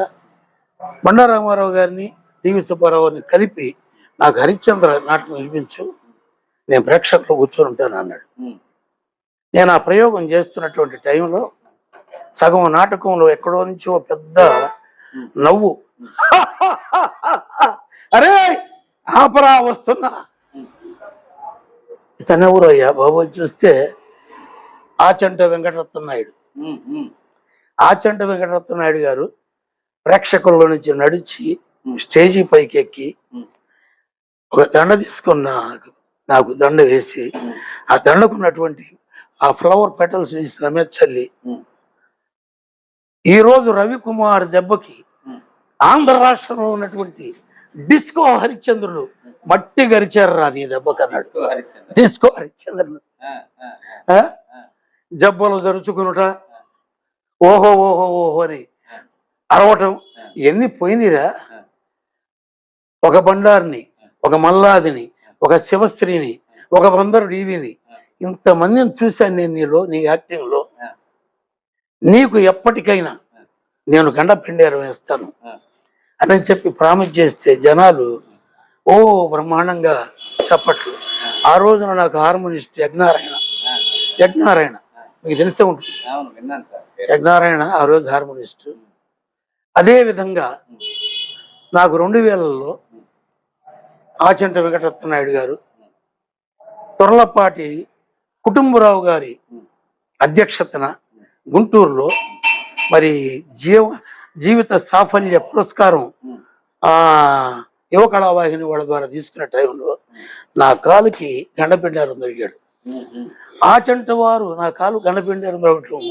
బండారు రామారావు గారిని డివి సుబ్బారావుని కలిపి నాకు హరిశ్చంద్ర నాటకం వినిపించు, నేను ప్రేక్షకులు కూర్చొని ఉంటాను అన్నాడు. నేను ఆ ప్రయోగం చేస్తున్నటువంటి టైంలో సగం నాటకంలో ఎక్కడో నుంచి ఓ పెద్ద నవ్వు, అరే ఆపరా వస్తున్నా. ఇతను ఎవరు అయ్యా బాబు? చూస్తే ఆచంట వెంకటరత్న నాయుడు. ఆచంట వెంకటరత్న నాయుడు గారు ప్రేక్షకుల్లో నుంచి నడిచి స్టేజీ పైకి ఎక్కి ఒక దండ తీసుకున్న నాకు దండ వేసి ఆ దండకున్నటువంటి ఆ ఫ్లవర్ పెటల్స్ తీసి రమేష్ చల్లి ఈరోజు రవికుమార్ దెబ్బకి ఆంధ్ర రాష్ట్రంలో ఉన్నటువంటి డిస్కో హరిశ్చంద్రులు మట్టి గరిచారు రా నీ దెబ్బకన్నాడు. డిస్కో హరిశ్చంద్రులు జబ్బలు జరుచుకునుట, ఓహో ఓహో ఓహో అని అరవటం, ఎన్ని పోయినరా. ఒక బండారిని, ఒక మల్లాదిని, ఒక శివశ్రీని, ఒక బందరు డీవీని, ఇంతమందిని చూశాను నేను నీలో, నీ యాక్టింగ్లో. నీకు ఎప్పటికైనా నేను గండపిండేరు వేస్తాను అని చెప్పి ప్రామిస్ చేస్తే జనాలు ఓ బ్రహ్మాండంగా చప్పట్లు. ఆ రోజున నాకు హార్మోనిస్ట్ యజ్ఞనారాయణ మీకు తెలిసే ఉంటుంది. యజ్ఞనారాయణ ఆ రోజు హార్మోనిస్ట్. అదేవిధంగా నాకు 2000లో ఆచంట వెంకటరత్నాయుడు గారు, తొర్లపాటి కుటుంబరావు గారి అధ్యక్షతన గుంటూరులో మరి జీవిత సాఫల్య పురస్కారం యువ కళావాహిని వాళ్ళ ద్వారా తీసుకున్న టైంలో నా కాలుకి గండపిండారం దొరికాడు. ఆచంట వారు నా కాలు గండపిండారం దొరకటం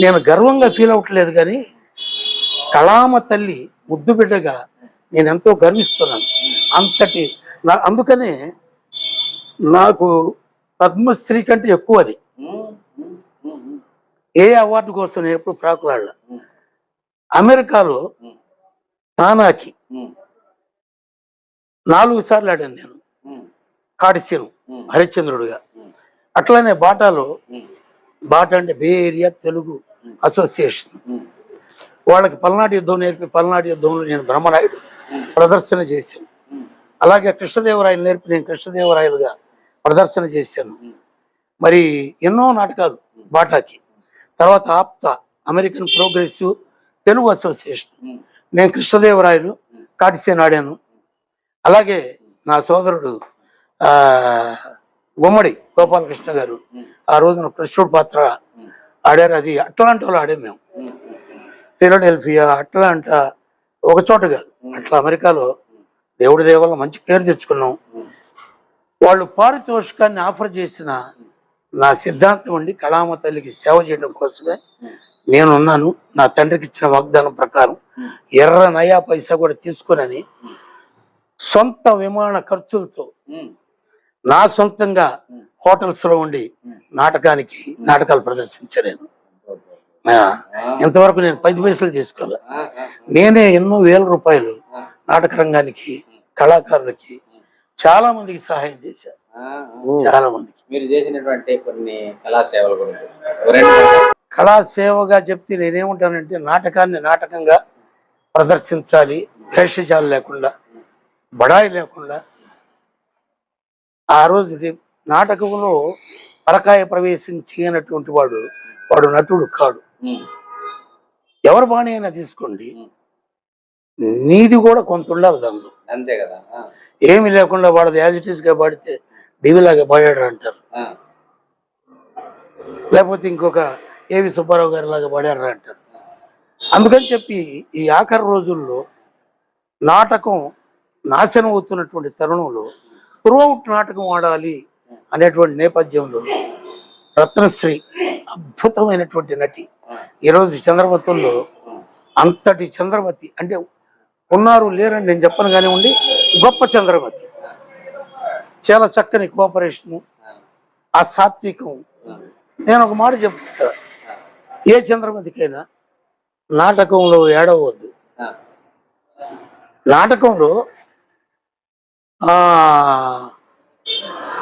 నేను గర్వంగా ఫీల్ అవ్వట్లేదు, కానీ కళామ తల్లి ముద్దు బిడ్డగా నేను ఎంతో గర్విస్తున్నాను. అంతటి అందుకనే నాకు పద్మశ్రీ కంటే ఎక్కువ అది. ఏ అవార్డు కోసం నేను ఎప్పుడు ప్రాకులాడ. అమెరికాలో తానాకి 4 సార్లు ఆడాను నేను, కాడిసీను హరిశ్చంద్రుడుగా. అట్లానే బాటాలో, బాటా అంటే బే ఏరియా తెలుగు అసోసియేషన్, వాళ్ళకి పల్నాడు యుద్ధం నేర్పి పల్నాడు యుద్ధంలో నేను బ్రహ్మరాయుడు ప్రదర్శన చేశాను. అలాగే కృష్ణదేవరాయలు నేర్పి నేను కృష్ణదేవరాయలుగా ప్రదర్శన చేశాను. మరి ఎన్నో నాటకాలు బాటాకి. తర్వాత APTA American progressive Telugu association, నేను కృష్ణదేవరాయలు కాటిసేను ఆడాను. అలాగే నా సోదరుడు గుమ్మడి గోపాలకృష్ణ గారు ఆ రోజున కృష్ణుడు పాత్ర ఆడారు. అది అట్లాంటాలో ఆడాము మేము. ఫిలడెల్ఫియా, అట్లాంటా, ఒక చోట కాదు, అట్లా అమెరికాలో దేవుడి దేవల్ల మంచి పేరు తెచ్చుకున్నాం. వాళ్ళు పారితోషికాన్ని ఆఫర్ చేసిన నా సిద్ధాంతం అండి, కళామ తల్లికి సేవ చేయడం కోసమే నేనున్నాను. నా తండ్రికి ఇచ్చిన వాగ్దానం ప్రకారం ఎర్ర నయా పైసా కూడా తీసుకునని సొంత విమాన ఖర్చులతో నా సొంతంగా హోటల్స్ లో ఉండి నాటకాలు ప్రదర్శించాను నేను. ఇంతవరకు నేను 10 పైసలు తీసుకోలే. నేనే ఎన్నో వేల రూపాయలు నాటక రంగానికి, కళాకారులకి చాలా మందికి సహాయం చేశాను. చాలా మందికి. మీరు చేసినటువంటి కొన్ని కళాసేవలు గురించి కళాసేవగా చెప్తే నేనేమంటానంటే, నాటకాన్ని నాటకంగా ప్రదర్శించాలి, భేషజాలు లేకుండా, బడాయి లేకుండా. ఆ రోజు నాటకంలో పరకాయ ప్రవేశం చేయనటువంటి వాడు నటుడు కాడు. ఎవరు బాణి అయినా తీసుకోండి, నీది కూడా కొంత ఉండాలి దానిలో, అంతే కదా. ఏమి లేకుండా వాడది యాజ్ ఇట్ ఈస్ గా పాడితే డివిలాగా పాడాడు అంటారు, లేకపోతే ఇంకొక ఏవి సుబ్బారావు గారి లాగా పాడారు అంటారు. అందుకని చెప్పి ఈ ఆఖరి రోజుల్లో నాటకం నాశనం అవుతున్నటువంటి తరుణంలో త్రూఅవుట్ నాటకం ఆడాలి అనేటువంటి నేపథ్యంలో రత్నశ్రీ అద్భుతమైనటువంటి నటి, ఈరోజు చంద్రమతుల్లో అంతటి చంద్రమతి అంటే ఉన్నారు లేరని నేను చెప్పను కానివ్వండి, గొప్ప చంద్రమతి, చాలా చక్కని కోఆపరేషను, ఆ సాత్వికం. నేను ఒక మాట చెప్పుకుంటా, ఏ చంద్రమతికైనా నాటకంలో ఏడవద్దు. నాటకంలో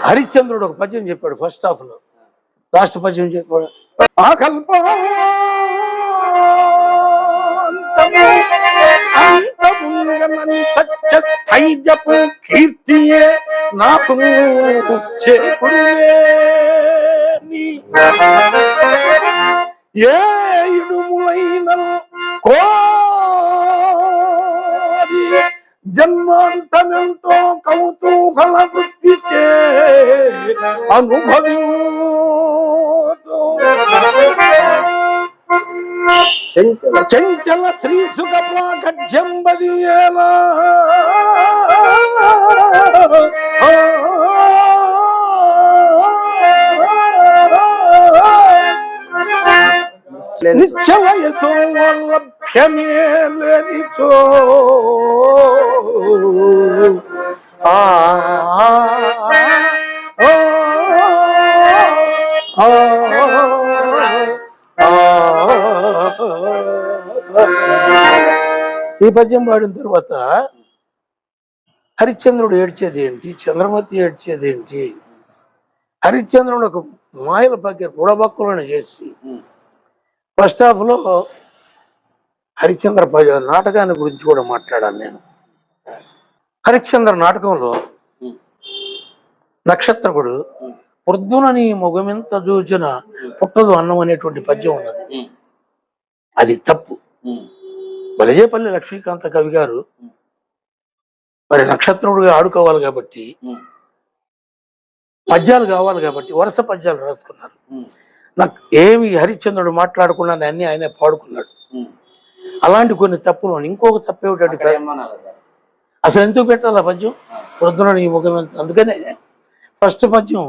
హరిశ్చంద్రుడు ఒక పద్యం చెప్పాడు ఫస్ట్ హాఫ్ లో, లాస్ట్ పద్యం చెప్పాడు, ఆ కల్ప సత్య స్థైర్యపు కీర్తియే నాకు ఏ ఇడుములైన కోరి జన్మాంతమెంతో కౌతూహల వృత్తి చే అనుభవి చంచల శ్రీ సుఖ ప్రాకట్యంబదియేలా నిశ్చల యశోవల్లభ్యమే లేనిచో ఆ ఓ, ఆ, ఆ. ఈ పద్యం పాడిన తర్వాత హరిశ్చంద్రుడు ఏడ్చేది ఏంటి, చంద్రమతి ఏడ్చేది ఏంటి, హరిశ్చంద్రుడు ఒక మాయల పక్కన బుడబక్కులను చేసి ఫస్ట్ హాఫ్ లో హరిశ్చంద్ర నాటకాన్ని గురించి కూడా మాట్లాడాలి నేను. హరిశ్చంద్ర నాటకంలో నక్షత్రకుడు పొద్దున నీ మొగమెంత జూచిన పుట్టదు అన్నం అనేటువంటి పద్యం ఉన్నది. అది తప్పు. వలజేపల్లి లక్ష్మీకాంత కవి గారు మరి నక్షత్రుడుగా ఆడుకోవాలి కాబట్టి, పద్యాలు కావాలి కాబట్టి వరుస పద్యాలు రాసుకున్నారు. నాకు ఏమి హరిశ్చంద్రుడు మాట్లాడకుండా అన్ని ఆయనే పాడుకున్నాడు. అలాంటి కొన్ని తప్పులు. ఇంకొక తప్పు ఏమిటంటే అసలు ఎందుకు పెట్టాలి ఆ పద్యం, పొద్దున నీ ముఖం ఎంత. అందుకనే ఫస్ట్ పద్యం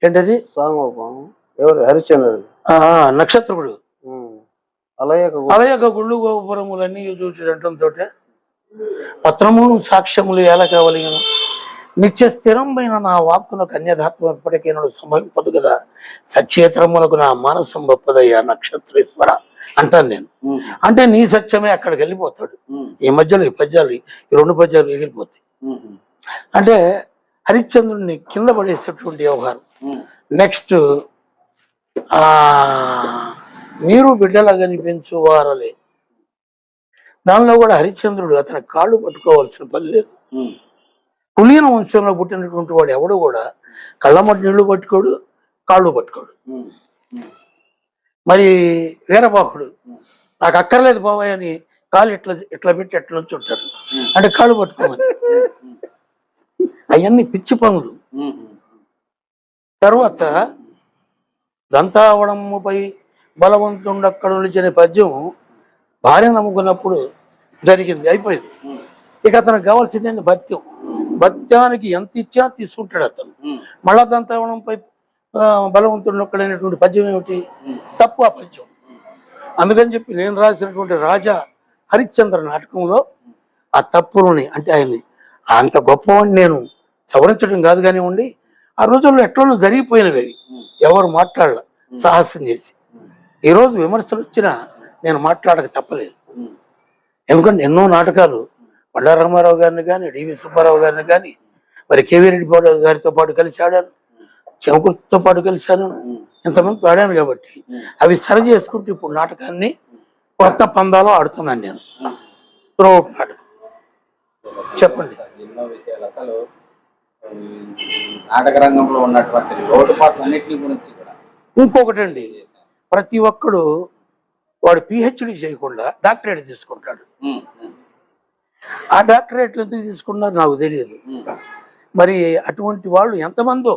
ఏంటది, ఎవరు హరిశ్చంద్రుడు నక్షత్రుడు అలయక గుళ్ళు గోపురములన్నీ చూచడంతో పత్రములు సాక్ష్యములు ఎలా కావలిగను నిత్య స్థిరమైన నా వాక్కునకు అన్యధాత్వం ఎప్పటికైనా సంభవింపదు కదా, సచేతరములకు నా మానసం గొప్పదయ్యా నక్షత్రేశ్వర అంటాను నేను. అంటే నీ సత్యమే అక్కడికి వెళ్ళిపోతాడు. ఈ మధ్యలో ఈ పద్యాలు, ఈ రెండు పద్యాలు ఎగిరిపోతాయి. అంటే హరిశ్చంద్రుడిని కింద పడేసేటువంటి వ్యవహారం. నెక్స్ట్ మీరు బిడ్డలా కనిపించు వారలే, దానిలో కూడా హరిశ్చంద్రుడు అతని కాళ్ళు పట్టుకోవాల్సిన పని లేదు. కులీన వంశంలో పుట్టినటువంటి వాడు ఎవడు కూడా కళ్ళమటి నీళ్లు పట్టుకోడు, కాళ్ళు పట్టుకోడు. మరి వీరబాహుడు నాకు అక్కర్లేదు బాబాయ్ అని కాళ్ళు ఇట్లా ఇట్లా పెట్టి ఎట్లా నుంచి ఉంటారు, అంటే కాళ్ళు పట్టుకోమని. అవన్నీ పిచ్చి పనులు. తర్వాత దంతావడముపై బలవంతుండక్కడ నిలిచిన పద్యం భార్య నమ్ముకున్నప్పుడు జరిగింది, అయిపోయింది. ఇక అతనికి కావాల్సింది భత్యం. భత్యానికి ఎంత ఇచ్చా తీసుకుంటాడు అతను. మళ్ళా దంతావడంపై బలవంతుడొక్కడైనటువంటి పద్యం ఏమిటి, తప్పు ఆ పద్యం. అందుకని చెప్పి నేను రాసినటువంటి రాజా హరిశ్చంద్ర నాటకంలో ఆ తప్పులని, అంటే ఆయన్ని అంత గొప్పవాడిని నేను సవరించడం కాదు కానివ్వండి, ఆ రోజుల్లో ఎట్లనో జరిగిపోయినవి అవి, ఎవరు మాట్లాడాల సాహసం చేసి. ఈరోజు విమర్శలు వచ్చినా నేను మాట్లాడక తప్పలేదు. ఎందుకంటే ఎన్నో నాటకాలు బండా రామారావు గారిని కానీ, డివి సుబ్బారావు గారిని కానీ, మరి కేవీ రెడ్డి గారితో పాటు కలిసి ఆడాను, చెమకుర్తితో పాటు కలిసి ఆడాను, ఇంతమంది ఆడాను. కాబట్టి అవి సరి చేసుకుంటూ ఇప్పుడు నాటకాన్ని కొత్త పందాలో ఆడుతున్నాను నేను. త్రూఅవుట్ నాటకం. చెప్పండి. ఎన్నో విషయాలు అసలు నాటక రంగంలో ఉన్నటువంటి లోటుపాట్లు అన్నింటినీ గురించి కూడా. ఇంకొకటండి, ప్రతి ఒక్కడు వాడు పిహెచ్డి చేయకుండా డాక్టరేట్ తీసుకుంటాడు. ఆ డాక్టరేట్లు ఎందుకు తీసుకున్నారు నాకు తెలియదు. మరి అటువంటి వాళ్ళు ఎంతమందో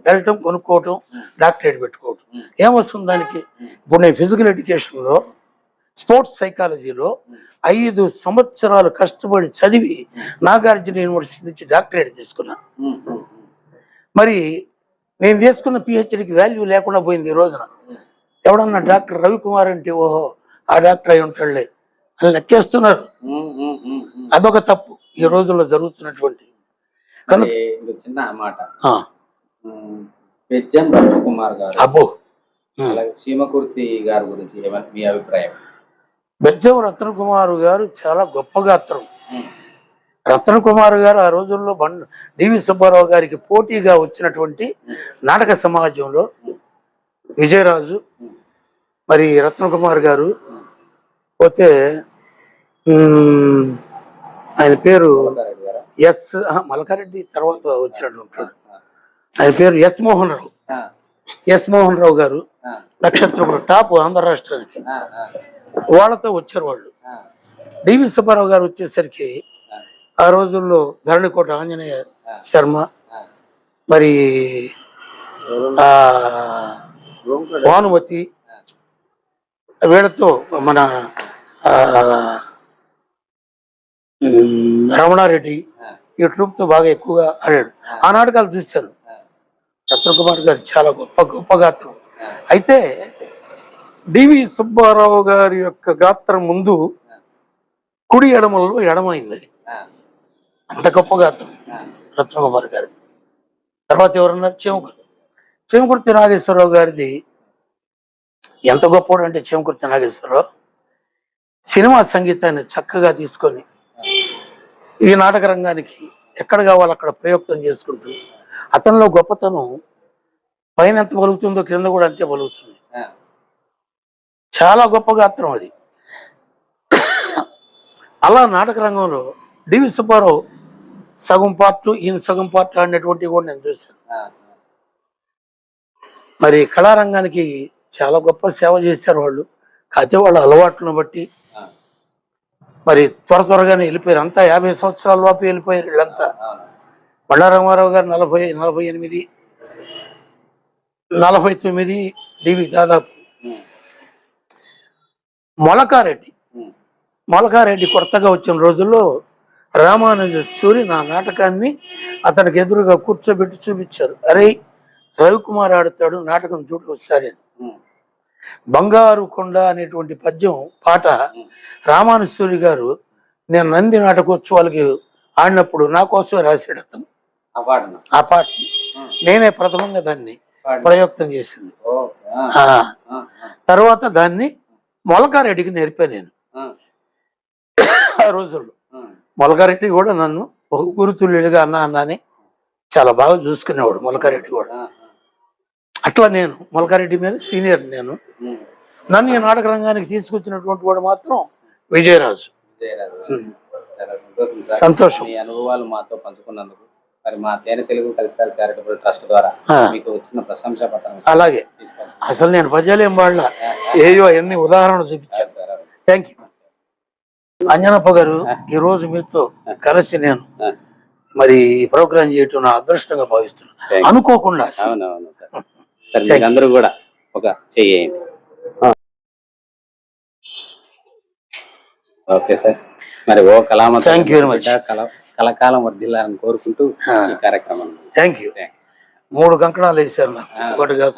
వెళ్ళటం, కొనుక్కోవటం, డాక్టరేట్ పెట్టుకోవటం, ఏమొస్తుంది దానికి? ఇప్పుడు నేను ఫిజికల్ ఎడ్యుకేషన్లో, స్పోర్ట్స్ సైకాలజీలో 5 సంవత్సరాలు కష్టపడి చదివి నాగార్జున యూనివర్సిటీ నుంచి డాక్టరేట్ తీసుకున్నాను. మరి నేను తీసుకున్న పిహెచ్డికి వాల్యూ లేకుండా పోయింది ఈ రోజున. ఎవడన్నా డాక్టర్ రవికుమార్ అంటే ఓహో ఆ డాక్టర్ అయి ఉంటాడులే అని లెక్కేస్తున్నారు. అదొక తప్పు ఈ రోజుల్లో జరుగుతున్నటువంటి. చిన్న మాట, బెజ్జం రత్నకుమార్ గారు, అబ్బో, అలాగే సీమకుర్తి గారి గురించి మీ అభిప్రాయం? బెజ్జం రత్నకుమార్ గారు చాలా గొప్ప గాత్రం. రత్నకుమార్ గారు ఆ రోజుల్లో డివి సుబ్బారావు గారికి పోటీగా వచ్చినటువంటి నాటక సమాజంలో విజయరాజు, మరి రత్నకుమార్ గారు, పోతే ఆయన పేరు మల్కారెడ్డి తర్వాత వచ్చినట్టు ఉంటాడు, ఆయన పేరు ఎస్ మోహన్ రావు గారు, నక్షత్రం టాప్ ఆంధ్ర రాష్ట్రానికి. వాళ్ళతో వచ్చారు వాళ్ళు. డివి సుబ్బారావు గారు వచ్చేసరికి ఆ రోజుల్లో ధరణికోట ఆంజనేయ శర్మ, మరి భానుమతి, వీళ్ళతో మన రమణారెడ్డి, ఈ ట్రూప్తో బాగా ఎక్కువగా ఆడాడు. ఆ నాటకాలు చూశాను. రత్నకుమార్ గారు చాలా గొప్ప గాత్రం. అయితే డివి సుబ్బారావు గారి యొక్క గాత్రం ముందు కుడి ఎడమల్లో ఎడమైంది అది. అంత గొప్ప గాత్రం రత్నకుమార్ గారిది. తర్వాత ఎవరన్నారు? చేమకుర్తి నాగేశ్వరరావు గారిది ఎంత గొప్పవాడు అంటే చేమకుర్తి నాగేశ్వరరావు సినిమా సంగీతాన్ని చక్కగా తీసుకొని ఈ నాటక రంగానికి ఎక్కడ కావాలో అక్కడ ప్రయోక్తం చేసుకుంటూ అతనిలో గొప్పతనం పైన ఎంత బలుగుతుందో కింద కూడా అంతే బలుగుతుంది. చాలా గొప్ప గాత్రం అది. అలా నాటక రంగంలో డివి సుబ్బారావు సగం పార్ట్ ఈయన సగం పార్ట్ ఆడినటువంటివి కూడా నేను చూశాను. మరి కళారంగానికి చాలా గొప్ప సేవ చేశారు వాళ్ళు. కాకపోతే వాళ్ళ అలవాట్లను బట్టి మరి త్వరగానే వెళ్ళిపోయారు. అంతా 50 సంవత్సరాల లోపు వెళ్ళిపోయారు వీళ్ళంతా. బళ్ళారామారావు గారు 48, 49 డివి దాదాపు. మొలకారెడ్డి కొత్తగా వచ్చిన రోజుల్లో రామానుజ సూరి నా నాటకాన్ని అతనికి ఎదురుగా కూర్చోబెట్టి చూపించారు. అరే రవికుమార్ ఆడుతాడు, నాటకం చూడు ఒకసారి. బంగారు కొండ అనేటువంటి పాట రామానుజూరి గారు నేను నంది నాటకోత్సవాలకి ఆడినప్పుడు నా కోసమే రాశాడు అతను. ఆ పాటని నేనే ప్రథమంగా దాన్ని ప్రయోక్తం చేసింది. తర్వాత దాన్ని మొలకారెడ్డికి నేర్పా నేను. ఆ రోజుల్లో మొలకారెడ్డి కూడా నన్ను ఒక గురుతుల్యుడిగా అన్నాని చాలా బాగా చూసుకునేవాడు మొలకారెడ్డి కూడా. అట్లా నేను మొలకారెడ్డి మీద సీనియర్. నన్ను ఈ నాటక రంగానికి తీసుకొచ్చినటువంటి వాడు మాత్రం విజయరాజు. సంతోషం. మీ అనుభవాలు మాతో పంచుకున్నందుకు మరి మా తేనె తెలుగు కల్చరల్ చారిటబుల్ ట్రస్ట్ ద్వారా మీకు వచ్చిన ప్రశంసా పత్రం. అలాగే అసలు నేను పద్యాలు ఏం వాడలా, ఏయో అన్ని ఉదాహరణలు చూపించాను. Thank you. అంజనప్ప గారు, ఈ రోజు మీతో కలిసి నేను మరి ఈ ప్రోగ్రాం చేయటం నా అదృష్టంగా భావిస్తున్నాను. అనుకోకుండా. అవునవును సార్, మీరందరూ కూడా ఒక చెయ్యండి. Okay sir. మరి ఓ కళామ థ్యాంక్ యూ వెరీ మచ్. కళకాలం వర్ధిల్లాలని కోరుకుంటూ ఈ కార్యక్రమం. Thank you. 3 కంకణాలు వేసారు నాకు, ఒకటి కాదు.